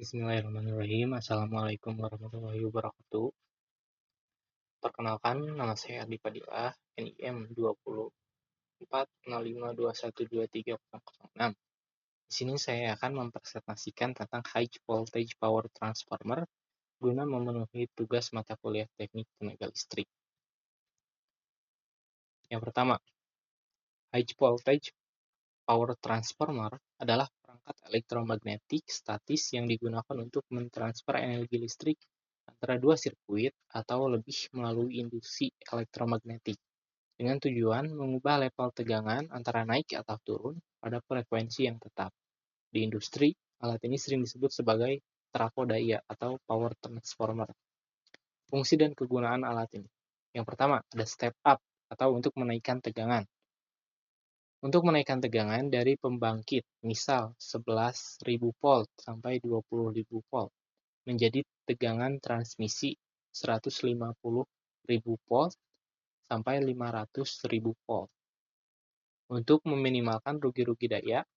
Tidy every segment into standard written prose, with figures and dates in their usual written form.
Bismillahirrahmanirrahim. Assalamualaikum warahmatullahi wabarakatuh. Perkenalkan, nama saya Ardi Fadilah, NIM 240521230006. Di sini saya akan mempresentasikan tentang High Voltage Power Transformer guna memenuhi tugas mata kuliah teknik tenaga listrik. Yang pertama, High Voltage Power Transformer adalah perangkat elektromagnetik statis yang digunakan untuk mentransfer energi listrik antara dua sirkuit atau lebih melalui induksi elektromagnetik dengan tujuan mengubah level tegangan antara naik atau turun pada frekuensi yang tetap. Di industri, alat ini sering disebut sebagai trafo daya atau power transformer. Fungsi dan kegunaan alat ini. Yang pertama, ada step up atau untuk menaikkan tegangan. Untuk menaikkan tegangan dari pembangkit, misal 11.000 volt sampai 20.000 volt, menjadi tegangan transmisi 150.000 volt sampai 500.000 volt. Untuk meminimalkan rugi-rugi daya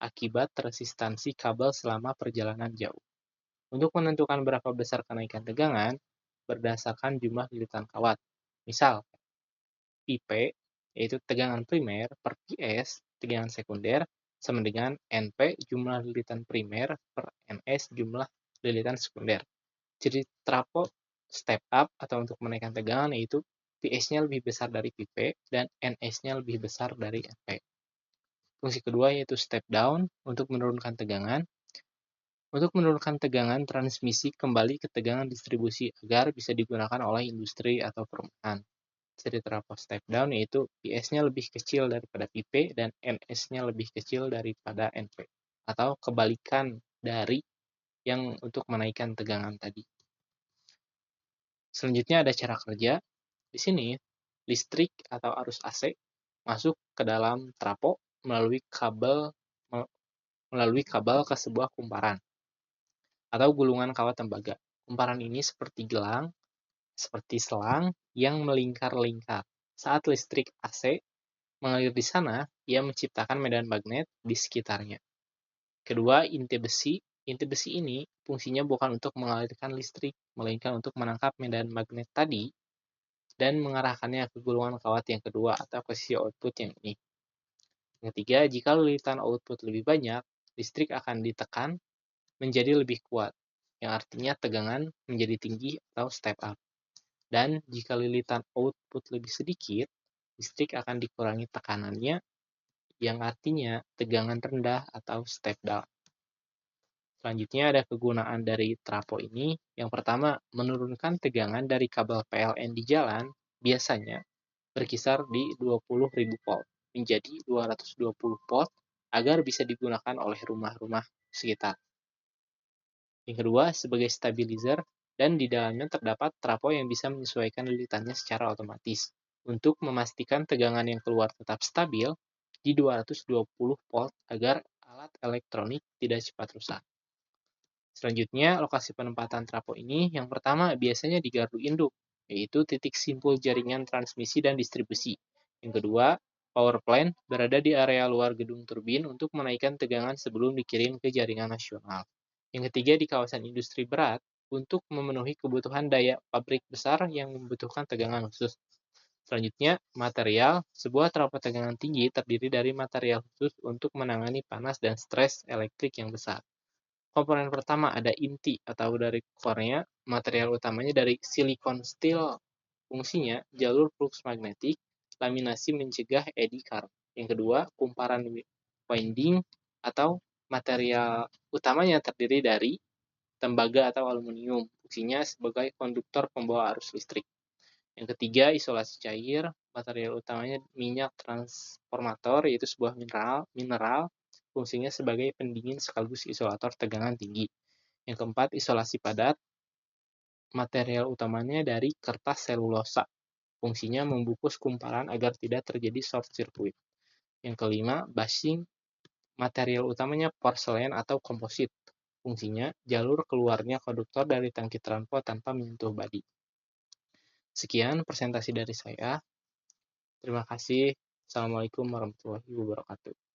akibat resistansi kabel selama perjalanan jauh. Untuk menentukan berapa besar kenaikan tegangan, berdasarkan jumlah lilitan kawat. Misal, IP, yaitu tegangan primer, per PS, tegangan sekunder, sama dengan NP, jumlah lilitan primer, per NS, jumlah lilitan sekunder. Jadi trafo step up atau untuk menaikkan tegangan yaitu PS-nya lebih besar dari PP dan NS-nya lebih besar dari NP. Fungsi kedua yaitu step down untuk menurunkan tegangan. Untuk menurunkan tegangan transmisi kembali ke tegangan distribusi agar bisa digunakan oleh industri atau perumahan. Jadi trafo step down yaitu PS-nya lebih kecil daripada PP dan NS-nya lebih kecil daripada NP. Atau kebalikan dari yang untuk menaikkan tegangan tadi. Selanjutnya ada cara kerja. Di sini, listrik atau arus AC masuk ke dalam trafo melalui kabel ke sebuah kumparan atau gulungan kawat tembaga. Kumparan ini seperti selang yang melingkar-lingkar. Saat listrik AC mengalir di sana, ia menciptakan medan magnet di sekitarnya. Kedua, inti besi. Inti besi ini fungsinya bukan untuk mengalirkan listrik, melainkan untuk menangkap medan magnet tadi dan mengarahkannya ke gulungan kawat yang kedua atau ke sisi output yang ini. Yang ketiga, jika lilitan output lebih banyak, listrik akan ditekan menjadi lebih kuat, yang artinya tegangan menjadi tinggi atau step up. Dan jika lilitan output lebih sedikit, listrik akan dikurangi tekanannya, yang artinya tegangan rendah atau step down. Selanjutnya ada kegunaan dari trafo ini. Yang pertama, menurunkan tegangan dari kabel PLN di jalan biasanya berkisar di 20.000 volt menjadi 220 volt agar bisa digunakan oleh rumah-rumah sekitar. Yang kedua, sebagai stabilizer dan di dalamnya terdapat trafo yang bisa menyesuaikan lilitannya secara otomatis untuk memastikan tegangan yang keluar tetap stabil di 220 volt agar alat elektronik tidak cepat rusak. Selanjutnya, lokasi penempatan trafo ini yang pertama biasanya di gardu induk, yaitu titik simpul jaringan transmisi dan distribusi. Yang kedua, power plant berada di area luar gedung turbin untuk menaikkan tegangan sebelum dikirim ke jaringan nasional. Yang ketiga, di kawasan industri berat untuk memenuhi kebutuhan daya pabrik besar yang membutuhkan tegangan khusus. Selanjutnya, material. Sebuah trafo tegangan tinggi terdiri dari material khusus untuk menangani panas dan stres elektrik yang besar. Komponen pertama ada inti atau dari core-nya, material utamanya dari silikon steel. Fungsinya jalur flux magnetik, laminasi mencegah eddy current. Yang kedua, kumparan winding atau material utamanya terdiri dari tembaga atau aluminium. Fungsinya sebagai konduktor pembawa arus listrik. Yang ketiga, isolasi cair. Material utamanya minyak transformator, yaitu sebuah mineral. Fungsinya sebagai pendingin sekaligus isolator tegangan tinggi. Yang keempat, isolasi padat. Material utamanya dari kertas selulosa. Fungsinya membungkus kumparan agar tidak terjadi short circuit. Yang kelima, bushing. Material utamanya porselen atau komposit. Fungsinya jalur keluarnya konduktor dari tangki trafo tanpa menyentuh badi. Sekian presentasi dari saya. Terima kasih. Assalamualaikum warahmatullahi wabarakatuh.